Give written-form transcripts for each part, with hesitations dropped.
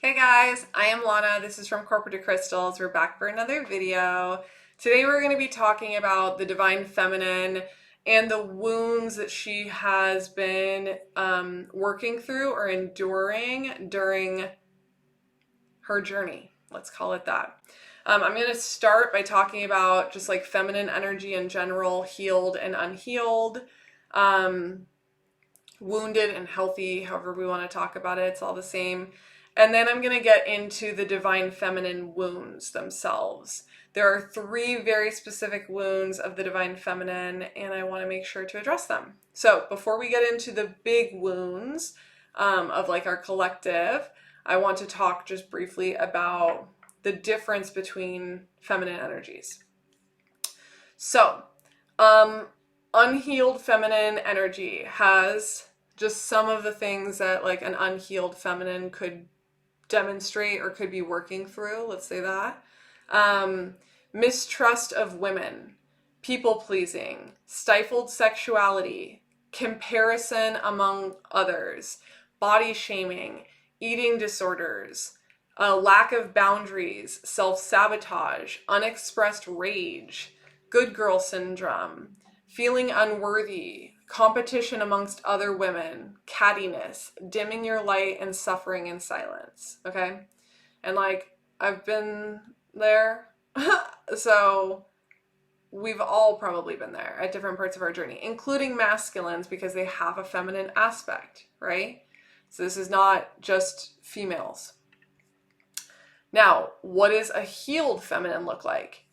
Hey guys, I am Lana. This is from Corporate to Crystals. We're back for another video. Today we're going to be talking about the Divine Feminine and the wounds that she has been working through or enduring during her journey. Let's call it that. I'm going to start by talking about just like feminine energy in general, healed and unhealed, wounded and healthy, however we want to talk about it. It's all the same. And then I'm going to get into the divine feminine wounds themselves. There are 3 very specific wounds of the divine feminine, and I want to make sure to address them. So before we get into the big wounds of like our collective, I want to talk just briefly about the difference between feminine energies. So, unhealed feminine energy has just some of the things that like an unhealed feminine could demonstrate or could be working through, let's say that. Mistrust of women, people pleasing, stifled sexuality, comparison among others, body shaming, eating disorders, a lack of boundaries, self-sabotage, unexpressed rage, good girl syndrome, feeling unworthy, competition amongst other women, cattiness, dimming your light, and suffering in silence. Okay? And like, I've been there. So we've all probably been there at different parts of our journey, including masculines, because they have a feminine aspect, right? So this is not just females. Now, what does a healed feminine look like?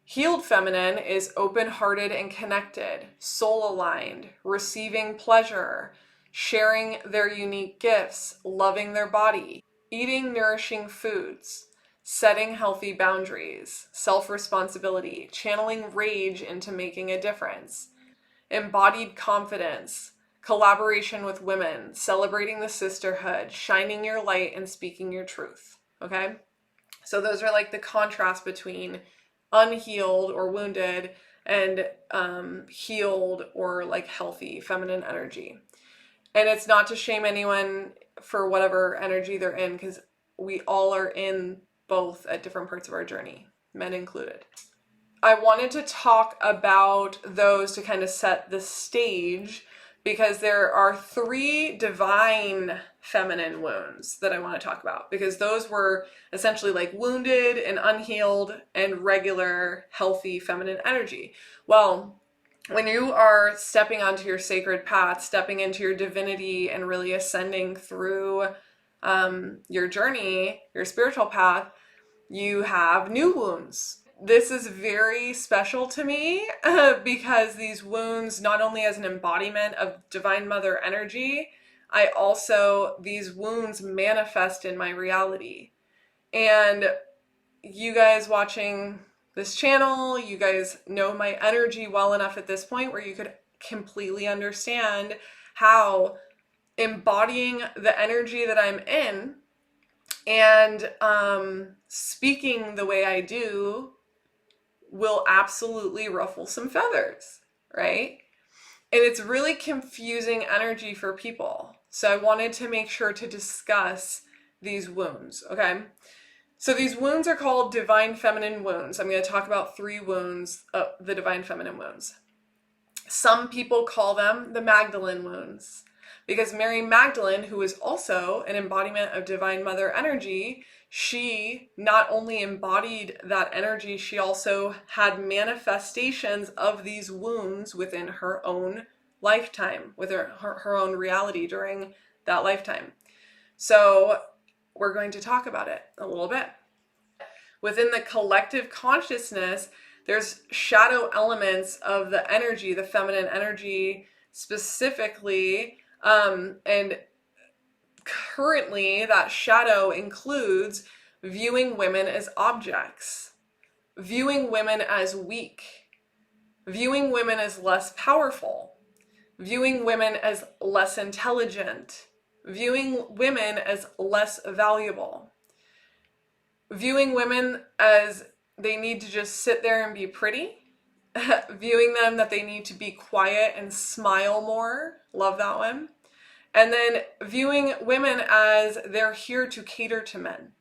Healed feminine is open-hearted and connected, soul-aligned, receiving pleasure, sharing their unique gifts, loving their body, eating nourishing foods, setting healthy boundaries, self-responsibility, channeling rage into making a difference, embodied confidence, collaboration with women, celebrating the sisterhood, shining your light, and speaking your truth. Okay? So those are like the contrast between unhealed or wounded and healed or like healthy feminine energy. And it's not to shame anyone for whatever energy they're in, because we all are in both at different parts of our journey, men included. I wanted to talk about those to kind of set the stage, because there are 3 divine feminine wounds that I want to talk about, because those were essentially like wounded and unhealed and regular healthy feminine energy. Well, when you are stepping onto your sacred path, stepping into your divinity and really ascending through your journey, your spiritual path, you have new wounds. This is very special to me because these wounds, not only as an embodiment of Divine Mother energy, these wounds manifest in my reality. And you guys watching this channel, you guys know my energy well enough at this point where you could completely understand how embodying the energy that I'm in and speaking the way I do will absolutely ruffle some feathers, right? And it's really confusing energy for people. So I wanted to make sure to discuss these wounds, okay? So these wounds are called divine feminine wounds. I'm going to talk about 3 wounds, the divine feminine wounds. Some people call them the Magdalene Wounds, because Mary Magdalene, who is also an embodiment of Divine Mother energy, she not only embodied that energy, she also had manifestations of these wounds within her own lifetime, with her own reality during that lifetime. So we're going to talk about it a little bit. Within the collective consciousness, there's shadow elements of the energy, the feminine energy specifically, and currently that shadow includes viewing women as objects, viewing women as weak, viewing women as less powerful, viewing women as less intelligent, viewing women as less valuable, viewing women as they need to just sit there and be pretty, viewing them that they need to be quiet and smile more, love that one, and then viewing women as they're here to cater to men.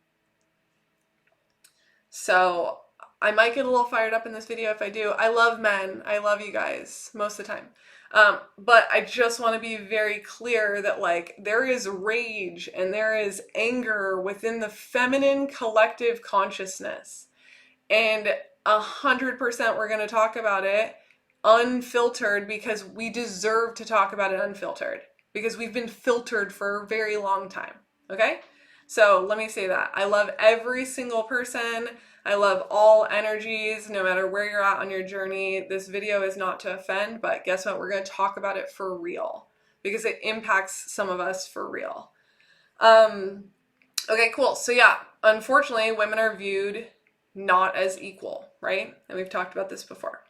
So I might get a little fired up in this video if I do. I love men. I love you guys most of the time. But I just want to be very clear that like there is rage and there is anger within the feminine collective consciousness. And 100% we're going to talk about it unfiltered because we deserve to talk about it unfiltered because we've been filtered for a very long time. Okay? So let me say that. I love every single person. I love all energies, no matter where you're at on your journey. This video is not to offend, but guess what? We're going to talk about it for real because it impacts some of us for real. Okay, cool. So yeah, unfortunately, women are viewed not as equal, right? And we've talked about this before.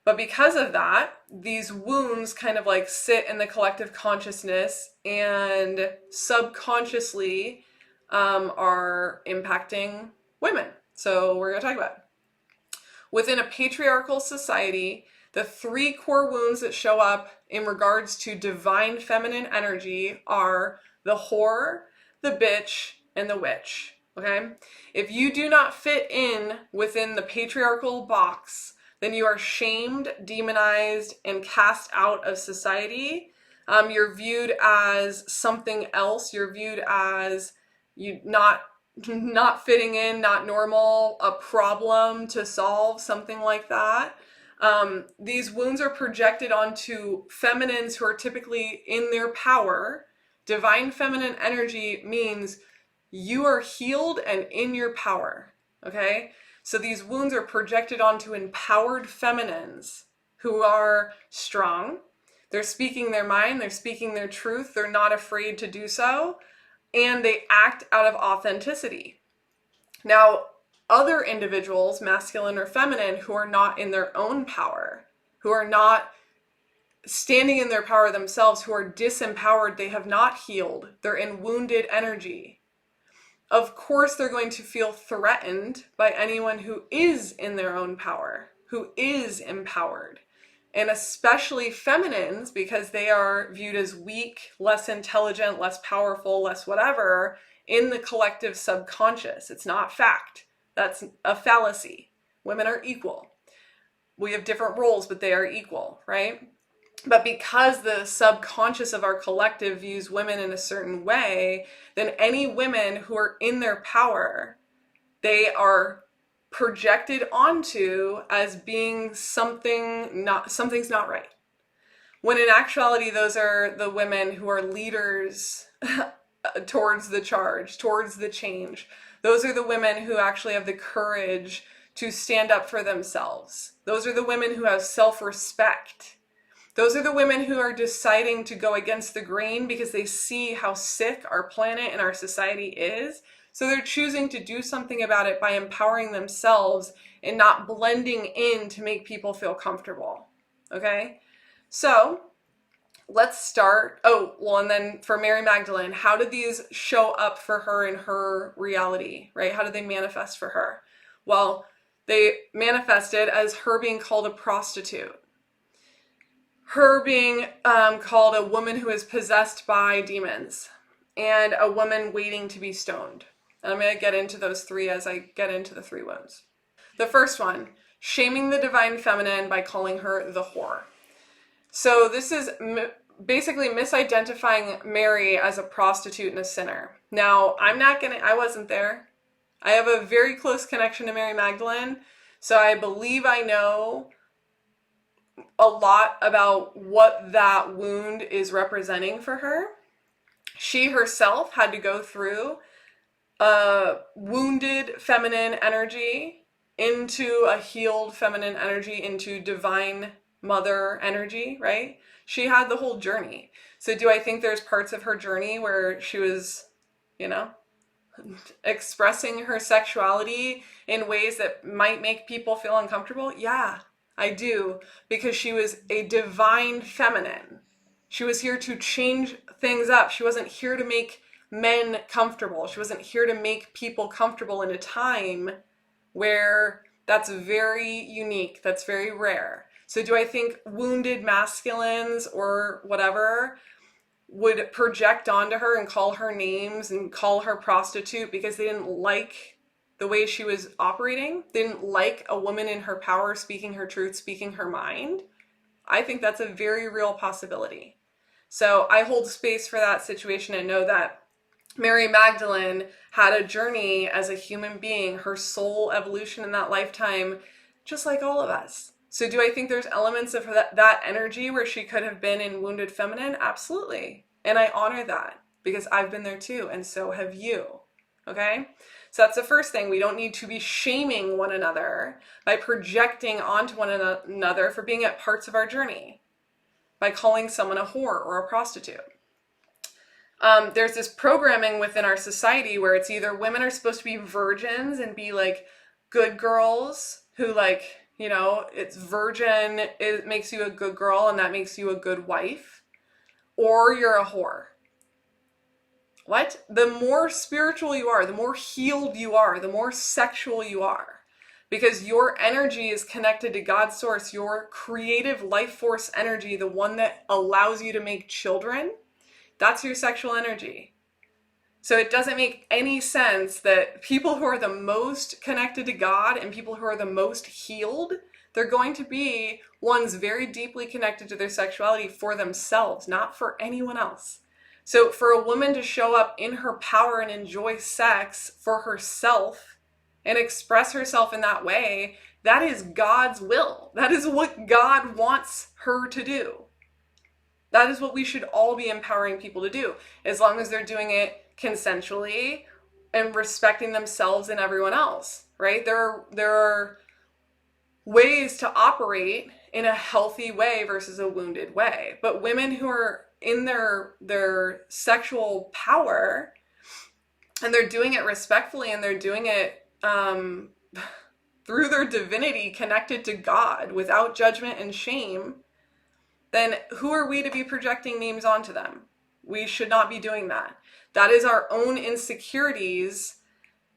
But because of that, these wounds kind of like sit in the collective consciousness and subconsciously are impacting women. So we're going to talk about it. Within a patriarchal society, the 3 core wounds that show up in regards to divine feminine energy are the whore, the bitch, and the witch. Okay? If you do not fit in within the patriarchal box, then you are shamed, demonized, and cast out of society. You're viewed as something else. You're viewed as you not fitting in, not normal, a problem to solve, something like that. These wounds are projected onto feminines who are typically in their power. Divine feminine energy means you are healed and in your power, okay? So these wounds are projected onto empowered feminines who are strong. They're speaking their mind, they're speaking their truth, they're not afraid to do so, and they act out of authenticity. Now, other individuals, masculine or feminine, who are not in their own power, who are not standing in their power themselves, who are disempowered, they have not healed, they're in wounded energy. Of course, they're going to feel threatened by anyone who is in their own power, who is empowered. And especially feminines, because they are viewed as weak, less intelligent, less powerful, less whatever, in the collective subconscious. It's not fact. That's a fallacy. Women are equal. We have different roles, but they are equal, right? But because the subconscious of our collective views women in a certain way, then any women who are in their power, they are projected onto as being something's not right. When in actuality, those are the women who are leaders towards the charge, towards the change. Those are the women who actually have the courage to stand up for themselves. Those are the women who have self-respect. Those are the women who are deciding to go against the grain because they see how sick our planet and our society is. So they're choosing to do something about it by empowering themselves and not blending in to make people feel comfortable. Okay? So let's start. Oh, well, and then for Mary Magdalene, how did these show up for her in her reality, right? How did they manifest for her? Well, they manifested as her being called a prostitute. Her being called a woman who is possessed by demons, and a woman waiting to be stoned. And I'm going to get into those 3 as I get into the 3 wounds. The first one, shaming the divine feminine by calling her the whore. So this is basically misidentifying Mary as a prostitute and a sinner. Now, I wasn't there. I have a very close connection to Mary Magdalene, so I believe I know a lot about what that wound is representing for her. She herself had to go through a wounded feminine energy into a healed feminine energy into divine mother energy, right? She had the whole journey. So do I think there's parts of her journey where she was, expressing her sexuality in ways that might make people feel uncomfortable? Yeah, I do, because she was a divine feminine. She was here to change things up. She wasn't here to make men comfortable. She wasn't here to make people comfortable in a time where that's very unique, that's very rare. So do I think wounded masculines or whatever would project onto her and call her names and call her prostitute because they didn't like the way she was operating, they didn't like a woman in her power speaking her truth, speaking her mind, I think that's a very real possibility. So I hold space for that situation and know that Mary Magdalene had a journey as a human being, her soul evolution in that lifetime, just like all of us. So do I think there's elements of that energy where she could have been in wounded feminine? Absolutely. And I honor that because I've been there too, and so have you. Okay? So that's the first thing. We don't need to be shaming one another by projecting onto one another for being at parts of our journey, by calling someone a whore or a prostitute. There's this programming within our society where it's either women are supposed to be virgins and be like good girls who like, you know, it's virgin, it makes you a good girl and that makes you a good wife, or you're a whore. What? The more spiritual you are, the more healed you are, the more sexual you are. Because your energy is connected to God's source, your creative life force energy, the one that allows you to make children, that's your sexual energy. So it doesn't make any sense that people who are the most connected to God and people who are the most healed, they're going to be ones very deeply connected to their sexuality for themselves, not for anyone else. So for a woman to show up in her power and enjoy sex for herself and express herself in that way, that is God's will. That is what God wants her to do. That is what we should all be empowering people to do, as long as they're doing it consensually and respecting themselves and everyone else, right? There are ways to operate in a healthy way versus a wounded way. But women who are in their sexual power and they're doing it respectfully and they're doing it through their divinity connected to God without judgment and shame, then who are we to be projecting names onto them? We should not be doing that. That is our own insecurities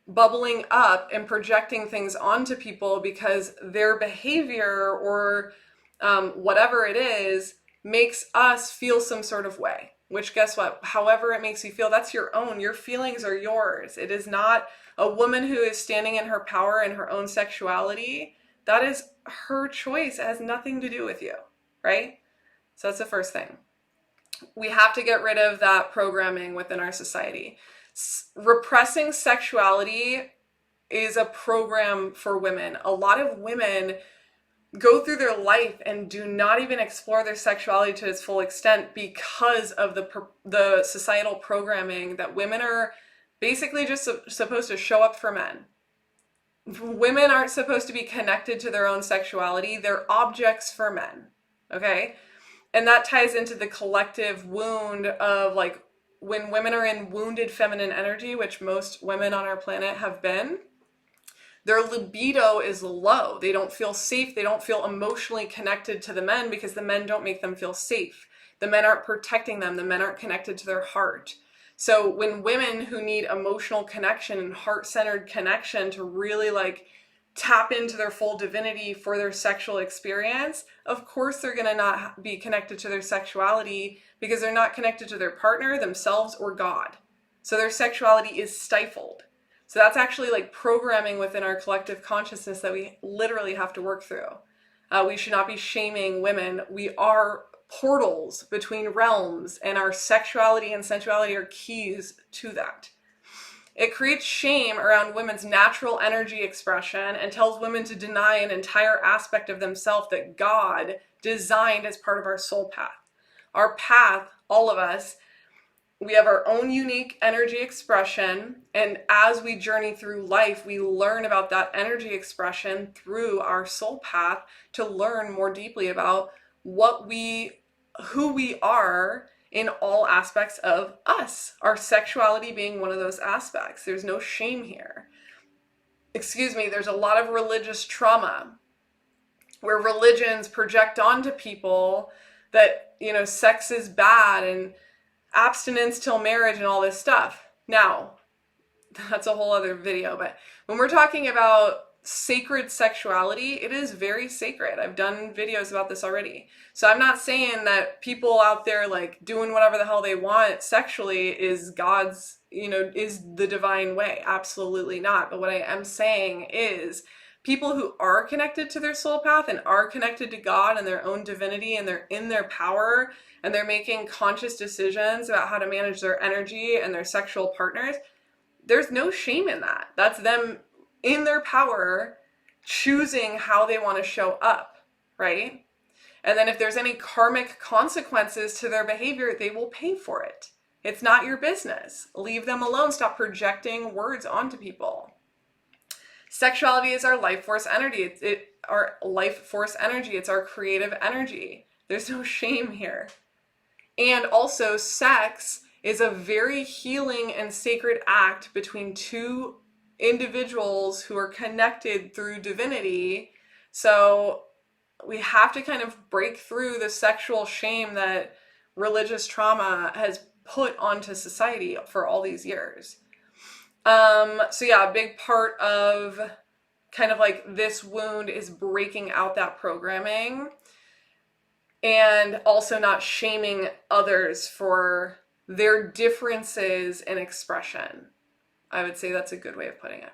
bubbling up and projecting things onto people because their behavior or whatever it is makes us feel some sort of way, which guess what? However it makes you feel, that's your own. Your feelings are yours. It is not a woman who is standing in her power and her own sexuality. That is her choice. It has nothing to do with you, right? So that's the first thing. We have to get rid of that programming within our society. Repressing sexuality is a program for women. A lot of women go through their life and do not even explore their sexuality to its full extent because of the societal programming that women are basically just supposed to show up for men. Women aren't supposed to be connected to their own sexuality. They're objects for men, okay? And that ties into the collective wound of like when women are in wounded feminine energy, which most women on our planet have been, their libido is low. They don't feel safe. They don't feel emotionally connected to the men because the men don't make them feel safe. The men aren't protecting them. The men aren't connected to their heart. So when women who need emotional connection and heart-centered connection to really like tap into their full divinity for their sexual experience, of course they're going to not be connected to their sexuality because they're not connected to their partner, themselves, or God. So their sexuality is stifled. So that's actually like programming within our collective consciousness that we literally have to work through. We should not be shaming women. We are portals between realms, and our sexuality and sensuality are keys to that. It creates shame around women's natural energy expression and tells women to deny an entire aspect of themselves that God designed as part of our soul path. Our path, all of us, we have our own unique energy expression, and as we journey through life, we learn about that energy expression through our soul path to learn more deeply about who we are in all aspects of us, our sexuality being one of those aspects. There's no shame here. There's a lot of religious trauma where religions project onto people that, sex is bad and abstinence till marriage and all this stuff. Now, that's a whole other video, but when we're talking about sacred sexuality, it is very sacred. I've done videos about this already. So I'm not saying that people out there like doing whatever the hell they want sexually is God's, is the divine way. Absolutely not. But what I am saying is people who are connected to their soul path and are connected to God and their own divinity, and they're in their power and they're making conscious decisions about how to manage their energy and their sexual partners, there's no shame in that. That's them in their power, choosing how they want to show up, right? And then if there's any karmic consequences to their behavior, they will pay for it. It's not your business. Leave them alone. Stop projecting words onto people. Sexuality is our life force energy. Our life force energy. It's our creative energy. There's no shame here. And also, sex is a very healing and sacred act between two individuals who are connected through divinity. So we have to kind of break through the sexual shame that religious trauma has put onto society for all these years. So yeah, a big part of kind of like this wound is breaking out that programming and also not shaming others for their differences in expression. I would say that's a good way of putting it.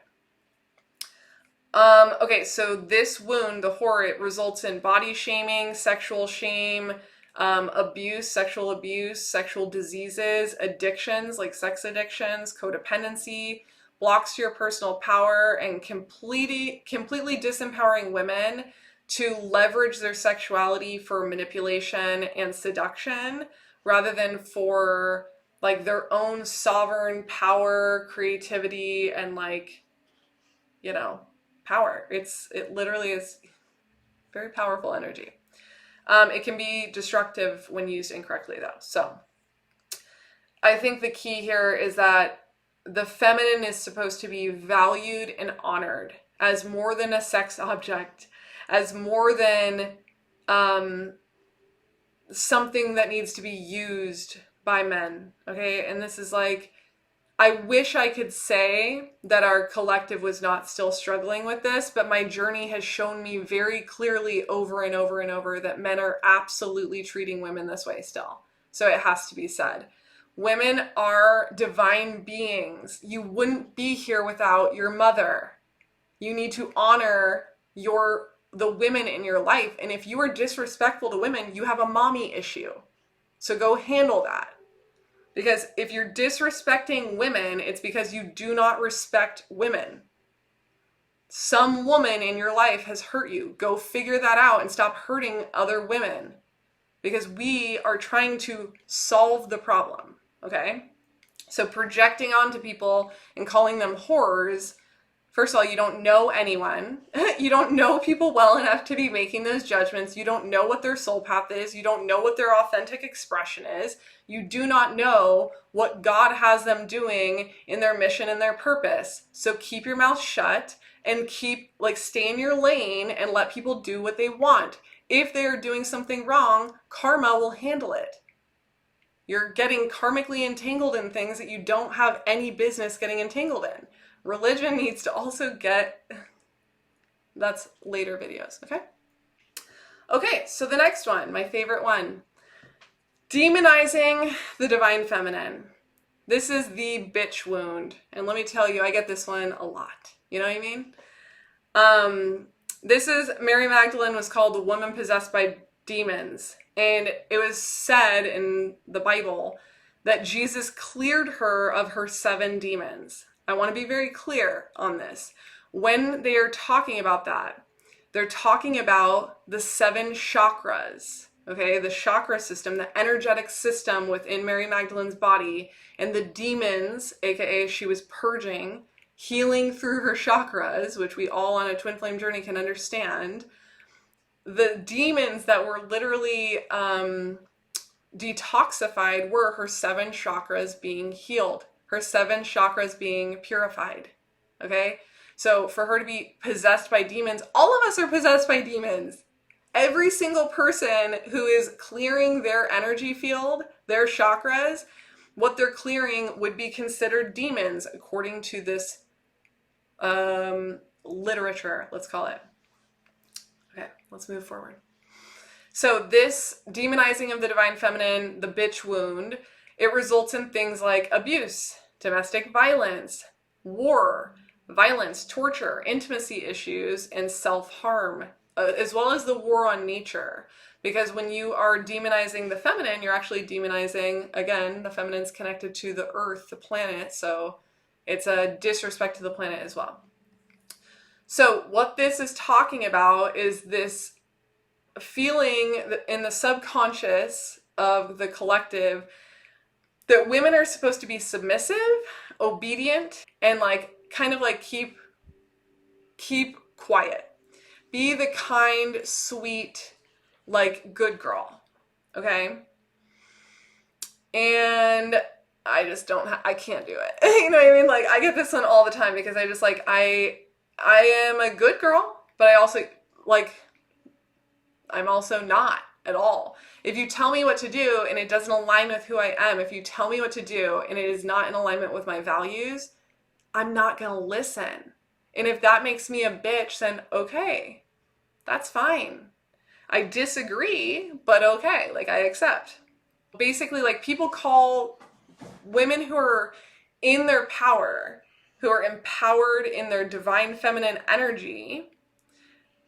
Okay, so this wound, the horror, it results in body shaming, sexual shame, abuse, sexual diseases, addictions like sex addictions, codependency, blocks your personal power, and completely disempowering women to leverage their sexuality for manipulation and seduction rather than for like their own sovereign power, creativity, and like, power. It literally is very powerful energy. It can be destructive when used incorrectly though. So I think the key here is that the feminine is supposed to be valued and honored as more than a sex object, as more than something that needs to be used by men. Okay. And this is like, I wish I could say that our collective was not still struggling with this, but my journey has shown me very clearly over and over and over that men are absolutely treating women this way still. So it has to be said. Women are divine beings. You wouldn't be here without your mother. You need to honor the women in your life. And if you are disrespectful to women, you have a mommy issue. So go handle that. Because if you're disrespecting women, it's because you do not respect women. Some woman in your life has hurt you. Go figure that out and stop hurting other women. Because we are trying to solve the problem, okay? So projecting onto people and calling them whores, first of all, you don't know anyone. You don't know people well enough to be making those judgments. You don't know what their soul path is. You don't know what their authentic expression is. You do not know what God has them doing in their mission and their purpose. So keep your mouth shut and stay in your lane and let people do what they want. If they are doing something wrong, karma will handle it. You're getting karmically entangled in things that you don't have any business getting entangled in. Religion needs to also that's later videos, okay? Okay, so the next one, my favorite one. Demonizing the divine feminine. This is the bitch wound. And let me tell you, I get this one a lot. You know what I mean? Mary Magdalene was called the woman possessed by demons. And it was said in the Bible that Jesus cleared her of her 7 demons. I want to be very clear on this. When they are talking about that, they're talking about the 7 chakras. Okay, the chakra system, the energetic system within Mary Magdalene's body, and the demons, aka she was purging, healing through her chakras, which we all on a twin flame journey can understand. The demons that were literally detoxified were her 7 chakras being healed, her 7 chakras being purified. Okay, so for her to be possessed by demons, all of us are possessed by demons. Every single person who is clearing their energy field, their chakras, what they're clearing would be considered demons according to this literature, let's call it. Okay, let's move forward. So this demonizing of the divine feminine, the bitch wound, it results in things like abuse, domestic violence, war, violence, torture, intimacy issues, and self-harm, as well as the war on nature. Because when you are demonizing the feminine, you're actually demonizing, again, the feminine's connected to the earth, the planet, so it's a disrespect to the planet as well. So what this is talking about is this feeling in the subconscious of the collective that women are supposed to be submissive, obedient, and like kind of like keep quiet. Be the kind, sweet, like good girl. Okay? And I just I can't do it. You know what I mean? Like I get this one all the time because I just like I am a good girl, but I also like I'm also not at all. If you tell me what to do and it doesn't align with who I am, if you tell me what to do and it is not in alignment with my values, I'm not going to listen. And if that makes me a bitch, then okay, that's fine. I disagree, but okay, like I accept. Basically, like people call women who are in their power, who are empowered in their divine feminine energy,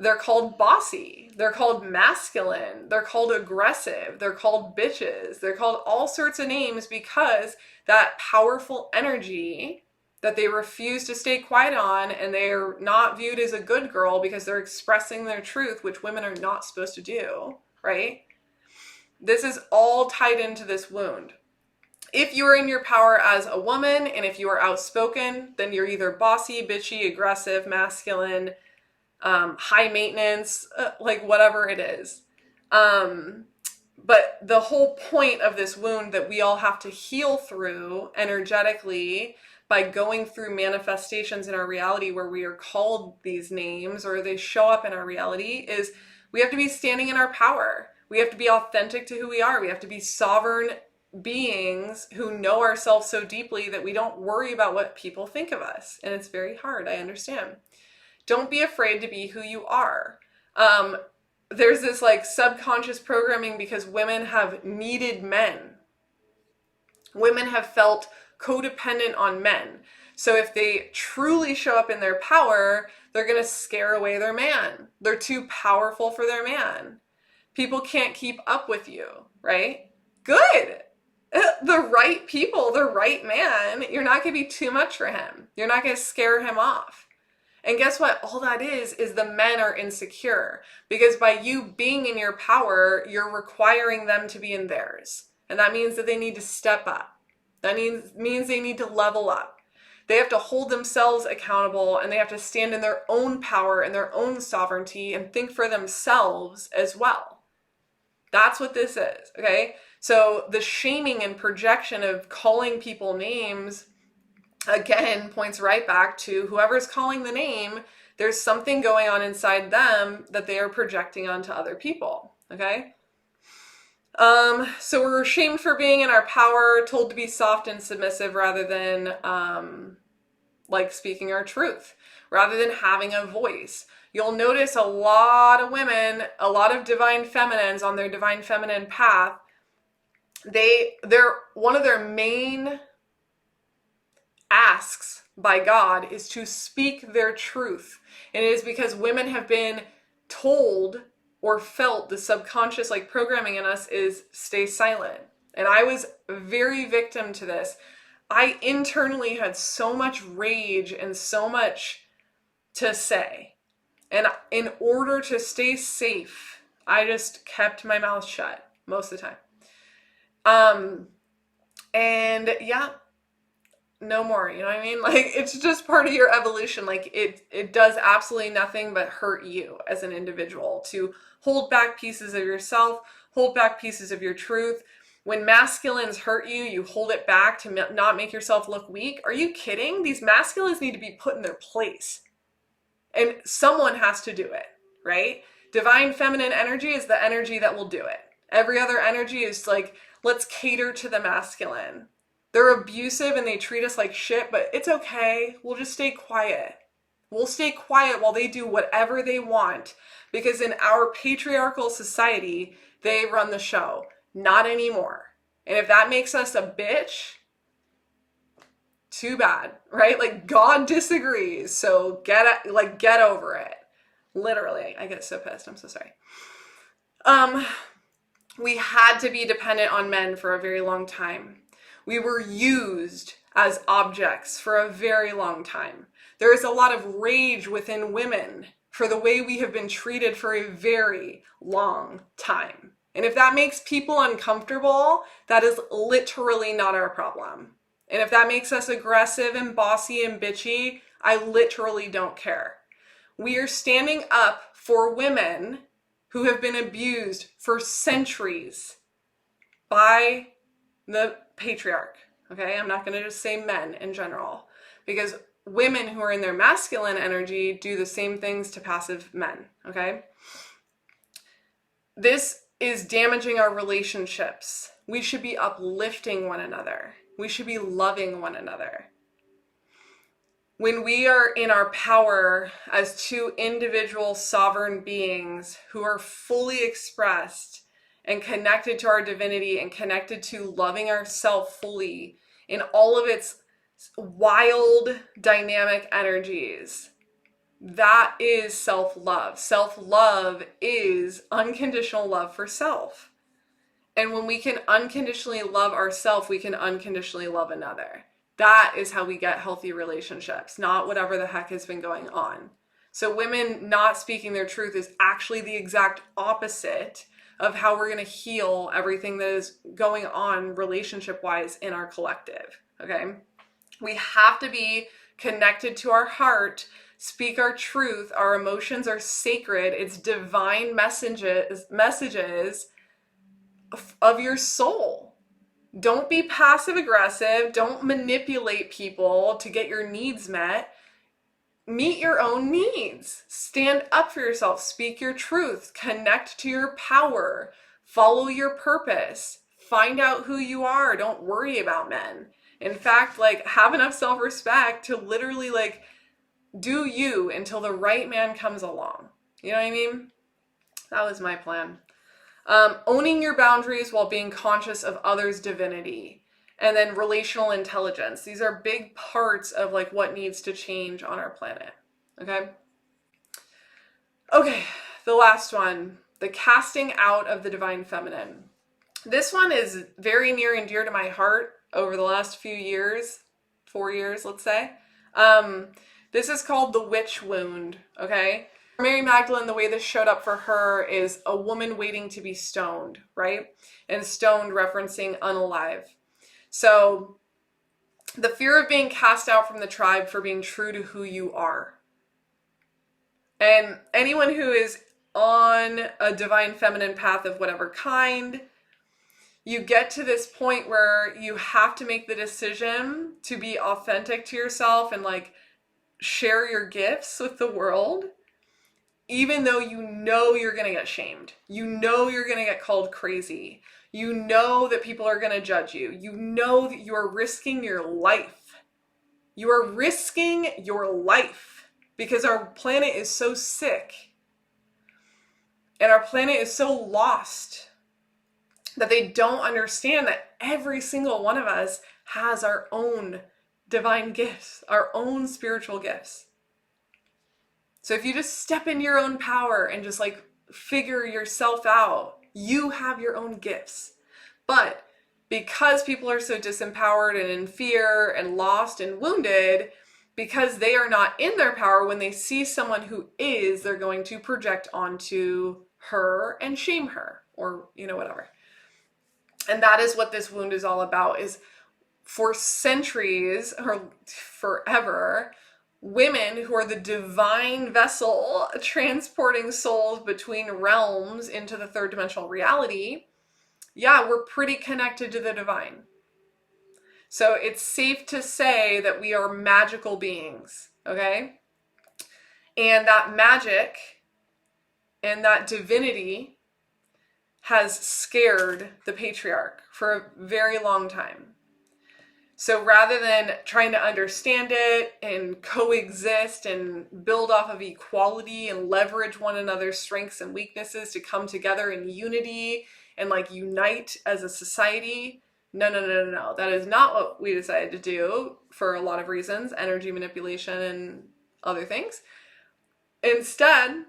they're called bossy, they're called masculine, they're called aggressive, they're called bitches, they're called all sorts of names because that powerful energy that they refuse to stay quiet on, and they're not viewed as a good girl because they're expressing their truth, which women are not supposed to do, right? This is all tied into this wound. If you are in your power as a woman, and if you are outspoken, then you're either bossy, bitchy, aggressive, masculine, high maintenance, like whatever it is. But the whole point of this wound that we all have to heal through energetically by going through manifestations in our reality where we are called these names or they show up in our reality is we have to be standing in our power. We have to be authentic to who we are. We have to be sovereign beings who know ourselves so deeply that we don't worry about what people think of us. And it's very hard, I understand. Don't be afraid to be who you are. There's this like subconscious programming because women have needed men. Women have felt codependent on men. So if they truly show up in their power, they're going to scare away their man. They're too powerful for their man. People can't keep up with you, right? Good. The right people, the right man, you're not going to be too much for him. You're not going to scare him off. And guess what? All that is the men are insecure. Because by you being in your power, you're requiring them to be in theirs. And that means that they need to step up. That means they need to level up. They have to hold themselves accountable and they have to stand in their own power and their own sovereignty and think for themselves as well. That's what this is, okay? So the shaming and projection of calling people names, again, points right back to whoever's calling the name, there's something going on inside them that they are projecting onto other people, okay? So we're shamed for being in our power, told to be soft and submissive rather than, like speaking our truth, rather than having a voice. You'll notice a lot of women, a lot of divine feminines on their divine feminine path, they're one of their main asks by God is to speak their truth. And it is because women have been told or felt the subconscious like programming in us is stay silent. And I was very victim to this. I internally had so much rage and so much to say. And in order to stay safe, I just kept my mouth shut most of the time. And yeah, no more, you know what I mean? Like, it's just part of your evolution. Like, it does absolutely nothing but hurt you as an individual to hold back pieces of yourself, hold back pieces of your truth. When masculines hurt you, you hold it back to not make yourself look weak. Are you kidding? These masculines need to be put in their place. And someone has to do it, right? Divine feminine energy is the energy that will do it. Every other energy is like, let's cater to the masculine. They're abusive and they treat us like shit, but it's okay. We'll just stay quiet. We'll stay quiet while they do whatever they want, because in our patriarchal society, they run the show. Not anymore. And if that makes us a bitch, too bad, right? Like, God disagrees, so get over it. Literally, I get so pissed. I'm so sorry. We had to be dependent on men for a very long time. We were used as objects for a very long time. There is a lot of rage within women for the way we have been treated for a very long time. And if that makes people uncomfortable, that is literally not our problem. And if that makes us aggressive and bossy and bitchy, I literally don't care. We are standing up for women who have been abused for centuries by the patriarch. Okay, I'm not going to just say men in general, because women who are in their masculine energy do the same things to passive men. Okay, this is damaging our relationships. We should be uplifting one another. We should be loving one another. When we are in our power as two individual sovereign beings who are fully expressed and connected to our divinity and connected to loving ourselves fully in all of its wild, dynamic energies, that is self-love. Self-love is unconditional love for self. And when we can unconditionally love ourselves, we can unconditionally love another. That is how we get healthy relationships, not whatever the heck has been going on. So women not speaking their truth is actually the exact opposite of how we're going to heal everything that is going on relationship-wise in our collective, okay? We have to be connected to our heart, speak our truth. Our emotions are sacred. It's divine messages of your soul. Don't be passive aggressive. Don't manipulate people to get your needs met. Meet your own needs. Stand up for yourself. Speak your truth. Connect to your power. Follow your purpose. Find out who you are. Don't worry about men. In fact, have enough self-respect to literally do you until the right man comes along. You know what I mean? That was my plan. Owning your boundaries while being conscious of others' divinity, and then relational intelligence. These are big parts of what needs to change on our planet. Okay, the last one, the casting out of the divine feminine. This one is very near and dear to my heart over the last few years, 4 years, let's say. This is called the witch wound, okay? Mary Magdalene, the way this showed up for her is a woman waiting to be stoned, right? And stoned referencing unalive. So the fear of being cast out from the tribe for being true to who you are. And anyone who is on a divine feminine path of whatever kind, you get to this point where you have to make the decision to be authentic to yourself and share your gifts with the world. Even though you know you're going to get shamed, you know you're going to get called crazy, you know that people are going to judge you, you know that you are risking your life. You are risking your life because our planet is so sick and our planet is so lost that they don't understand that every single one of us has our own divine gifts, our own spiritual gifts. So if you just step into your own power and just figure yourself out, you have your own gifts. But because people are so disempowered and in fear and lost and wounded, because they are not in their power, when they see someone who is, they're going to project onto her and shame her or, whatever. And that is what this wound is all about, is for centuries or forever, women who are the divine vessel transporting souls between realms into the third dimensional reality, we're pretty connected to the divine. So it's safe to say that we are magical beings, okay? And that magic and that divinity has scared the patriarch for a very long time. So rather than trying to understand it and coexist and build off of equality and leverage one another's strengths and weaknesses to come together in unity and like unite as a society, no. That is not what we decided to do for a lot of reasons, energy manipulation and other things. Instead,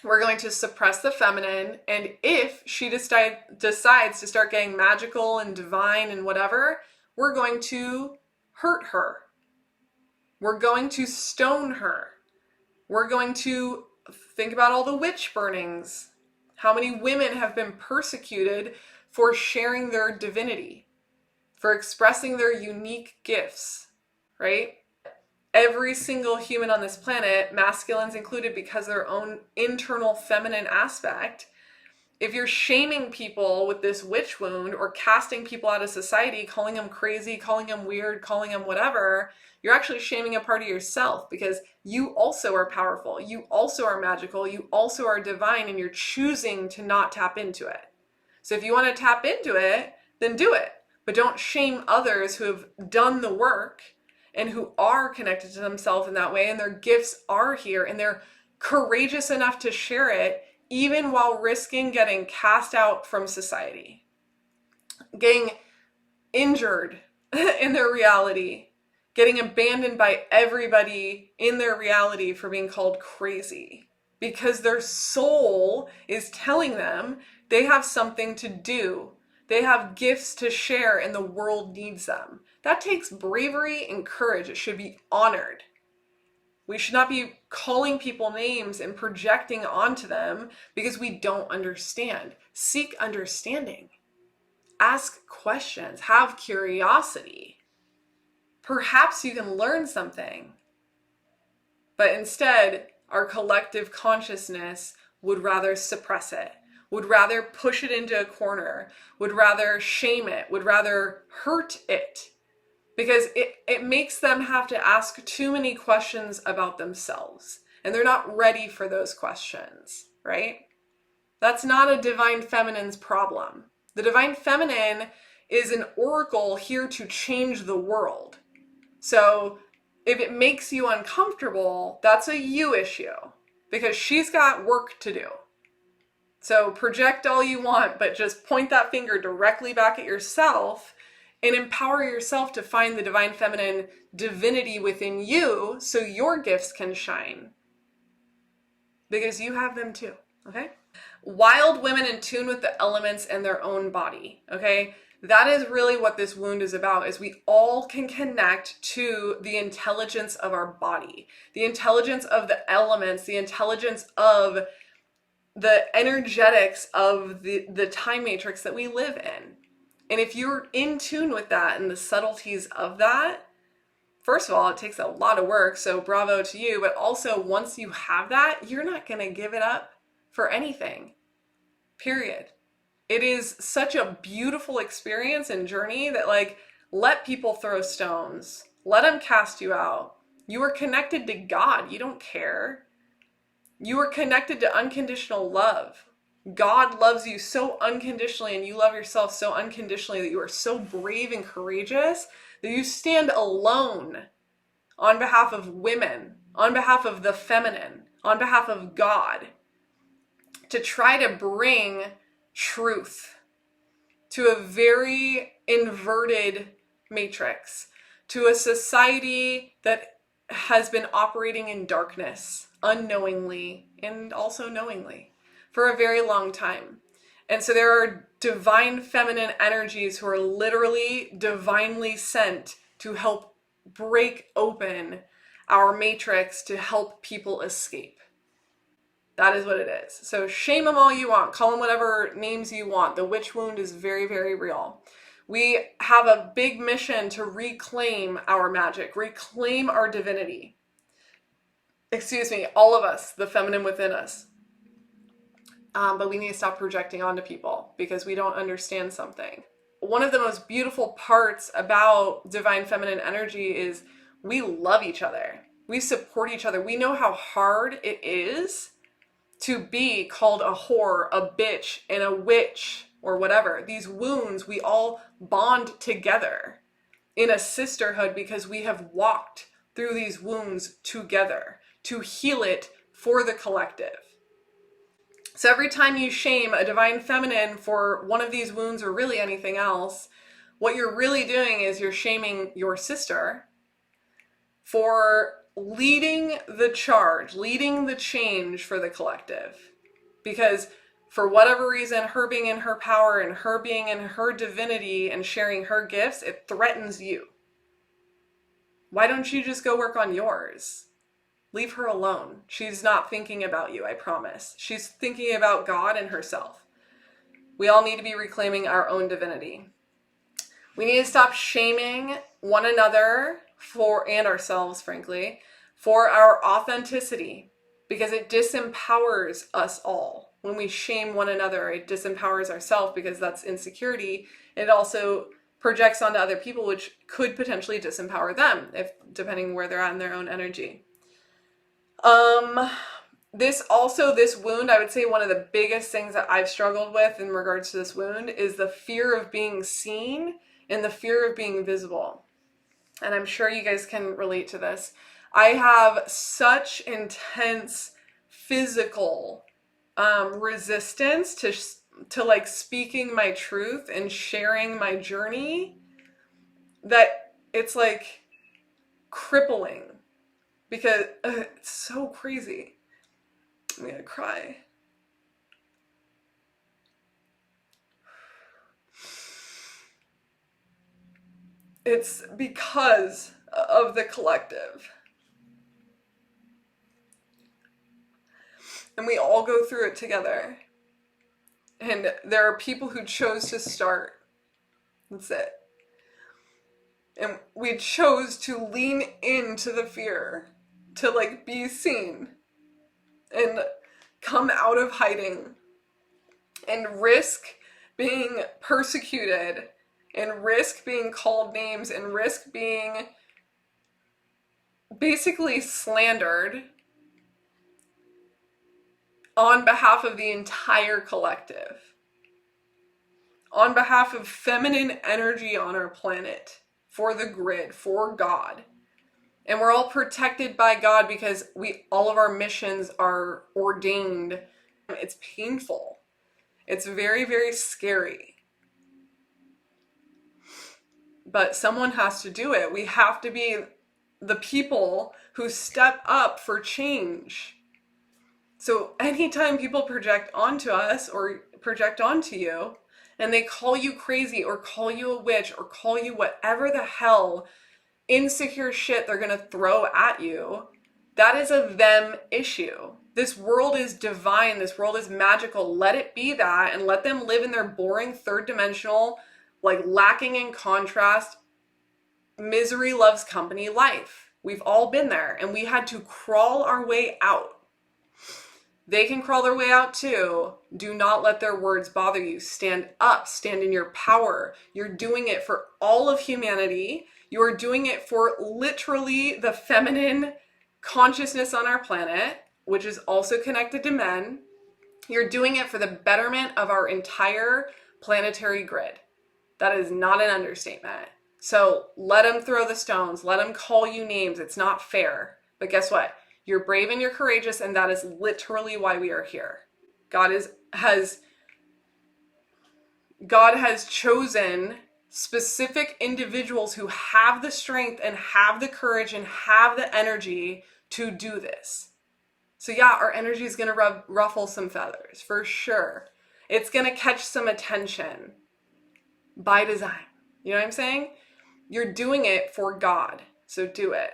we're going to suppress the feminine, and if she decides to start getting magical and divine and whatever, we're going to hurt her. We're going to stone her. We're going to think about all the witch burnings. How many women have been persecuted for sharing their divinity, for expressing their unique gifts, right? Every single human on this planet, masculines included, because of their own internal feminine aspect, if you're shaming people with this witch wound or casting people out of society, calling them crazy, calling them weird, calling them whatever, you're actually shaming a part of yourself, because you also are powerful. You also are magical. You also are divine, and you're choosing to not tap into it. So if you want to tap into it, then do it. But don't shame others who have done the work and who are connected to themselves in that way, and their gifts are here, and they're courageous enough to share it, even while risking getting cast out from society, getting injured in their reality, getting abandoned by everybody in their reality for being called crazy, because their soul is telling them they have something to do. They have gifts to share, and the world needs them. That takes bravery and courage. It should be honored. We should not be calling people names and projecting onto them because we don't understand. Seek understanding. Ask questions. Have curiosity. Perhaps you can learn something. But instead, our collective consciousness would rather suppress it, would rather push it into a corner, would rather shame it, would rather hurt it. Because it makes them have to ask too many questions about themselves. And they're not ready for those questions, right? That's not a divine feminine's problem. The divine feminine is an oracle here to change the world. So if it makes you uncomfortable, that's a you issue. Because she's got work to do. So project all you want, but just point that finger directly back at yourself and empower yourself to find the divine feminine divinity within you so your gifts can shine. Because you have them too, okay? Wild women in tune with the elements and their own body, okay? That is really what this wound is about, is we all can connect to the intelligence of our body, the intelligence of the elements, the intelligence of the energetics of the time matrix that we live in. And if you're in tune with that and the subtleties of that, first of all, it takes a lot of work, so bravo to you. But also, once you have that, you're not going to give it up for anything, period. It is such a beautiful experience and journey that, like, let people throw stones. Let them cast you out. You are connected to God. You don't care. You are connected to unconditional love. God loves you so unconditionally, and you love yourself so unconditionally, that you are so brave and courageous that you stand alone on behalf of women, on behalf of the feminine, on behalf of God, to try to bring truth to a very inverted matrix, to a society that has been operating in darkness unknowingly and also knowingly for a very long time. And so there are divine feminine energies who are literally divinely sent to help break open our matrix to help people escape. That is what it is. So shame them all you want. Call them whatever names you want. The witch wound is very, very real. We have a big mission to reclaim our magic, reclaim our divinity. Excuse me, all of us, the feminine within us. But we need to stop projecting onto people because we don't understand something. One of the most beautiful parts about divine feminine energy is we love each other. We support each other. We know how hard it is to be called a whore, a bitch, and a witch, or whatever. These wounds, we all bond together. in a sisterhood because we have walked through these wounds together to heal it for the collective. So every time you shame a divine feminine for one of these wounds or really anything else, what you're really doing is you're shaming your sister for leading the charge, leading the change for the collective. Because for whatever reason, her being in her power and her being in her divinity and sharing her gifts, it threatens you. Why don't you just go work on yours? Leave her alone. She's not thinking about you, I promise. She's thinking about God and herself. We all need to be reclaiming our own divinity. We need to stop shaming one another and ourselves, frankly, for our authenticity, because it disempowers us all. When we shame one another, it disempowers ourselves because that's insecurity. It also projects onto other people, which could potentially disempower them, depending where they're at in their own energy. This wound, I would say one of the biggest things that I've struggled with in regards to this wound is the fear of being seen and the fear of being visible. And I'm sure you guys can relate to this. I have such intense physical resistance to like speaking my truth and sharing my journey that it's like crippling. Because it's so crazy. I'm gonna cry. It's because of the collective. And we all go through it together. And there are people who chose to start. That's it. And we chose to lean into the fear, to like be seen and come out of hiding and risk being persecuted and risk being called names and risk being basically slandered on behalf of the entire collective, on behalf of feminine energy on our planet, for the grid, for God. And we're all protected by God because all of our missions are ordained. It's painful. It's very, very scary. But someone has to do it. We have to be the people who step up for change. So anytime people project onto us or project onto you, and they call you crazy or call you a witch or call you whatever the hell insecure shit they're going to throw at you, that is a them issue. This world is divine. This world is magical. Let it be that, and let them live in their boring third dimensional, like lacking in contrast, misery loves company life. We've all been there, and we had to crawl our way out. They can crawl their way out too. Do not let their words bother you. Stand up, stand in your power. You're doing it for all of humanity. You are doing it for literally the feminine consciousness on our planet, which is also connected to men. You're doing it for the betterment of our entire planetary grid. That is not an understatement. So let them throw the stones. Let them call you names. It's not fair. But guess what? You're brave and you're courageous, and that is literally why we are here. God has chosen specific individuals who have the strength and have the courage and have the energy to do this. So yeah, our energy is going to ruffle some feathers, for sure. It's going to catch some attention by design. You know what I'm saying? You're doing it for God, so do it.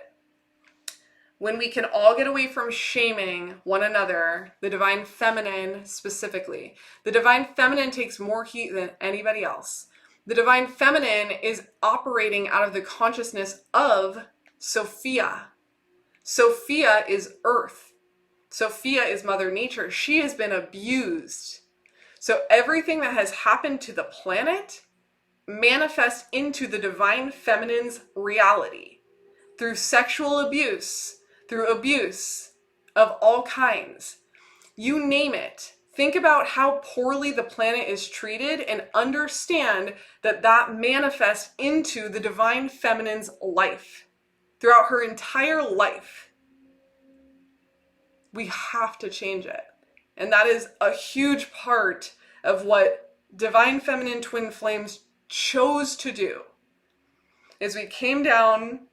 When we can all get away from shaming one another, the divine feminine specifically. The divine feminine takes more heat than anybody else. The divine feminine is operating out of the consciousness of Sophia. Sophia is Earth. Sophia is Mother Nature. She has been abused. So everything that has happened to the planet manifests into the divine feminine's reality through sexual abuse, through abuse of all kinds. You name it. think about how poorly the planet is treated and understand that that manifests into the divine feminine's life throughout her entire life. We have to change it. And that is a huge part of what divine feminine twin flames chose to do. Is we came down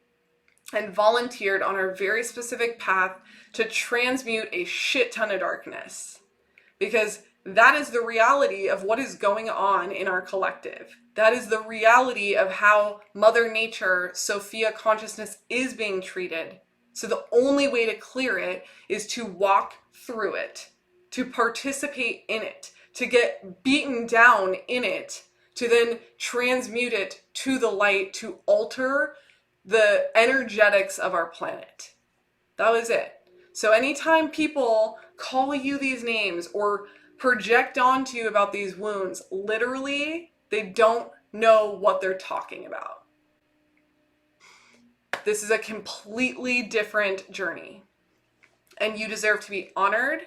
and volunteered on our very specific path to transmute a shit ton of darkness. Because that is the reality of what is going on in our collective. That is the reality of how Mother Nature, Sophia consciousness is being treated. So the only way to clear it is to walk through it, to participate in it, to get beaten down in it, to then transmute it to the light, to alter the energetics of our planet. That was it. So anytime people call you these names or project onto you about these wounds, literally, they don't know what they're talking about. This is a completely different journey. And you deserve to be honored,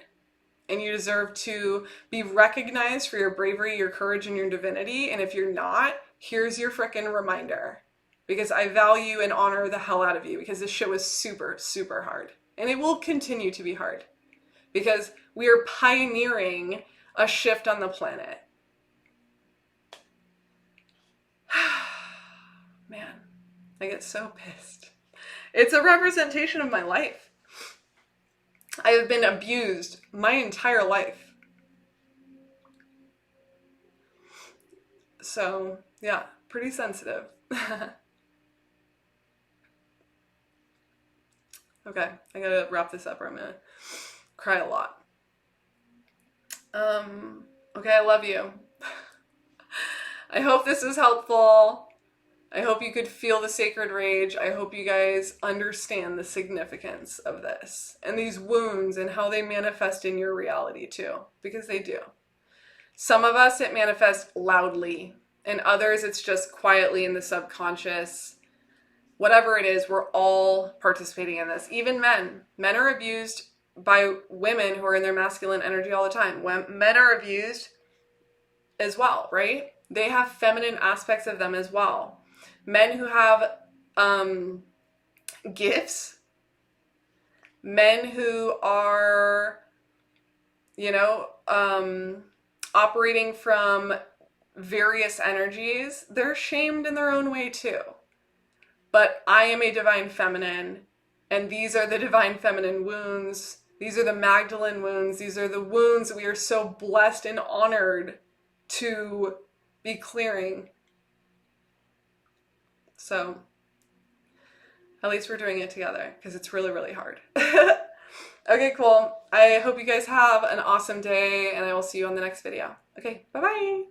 and you deserve to be recognized for your bravery, your courage, and your divinity. And if you're not, here's your frickin' reminder. Because I value and honor the hell out of you, because this shit was super, super hard. And it will continue to be hard. Because we are pioneering a shift on the planet. Man, I get so pissed. It's a representation of my life. I have been abused my entire life. So, yeah, pretty sensitive. Okay, I gotta wrap this up or I'm gonna cry a lot. Okay, I love you. I hope this was helpful. I hope you could feel the sacred rage. I hope you guys understand the significance of this and these wounds and how they manifest in your reality too, because they do. Some of us, it manifests loudly, and others, it's just quietly in the subconscious. Whatever it is, we're all participating in this. Even men. Men are abused by women who are in their masculine energy all the time. When men are abused as well, right? They have feminine aspects of them as well. Men who have gifts, men who are, operating from various energies, they're shamed in their own way too. But I am a divine feminine, and these are the divine feminine wounds. These are the Magdalene wounds. These are the wounds that we are so blessed and honored to be clearing. So, at least we're doing it together, because it's really, really hard. Okay, cool. I hope you guys have an awesome day, and I will see you on the next video. Okay, bye-bye.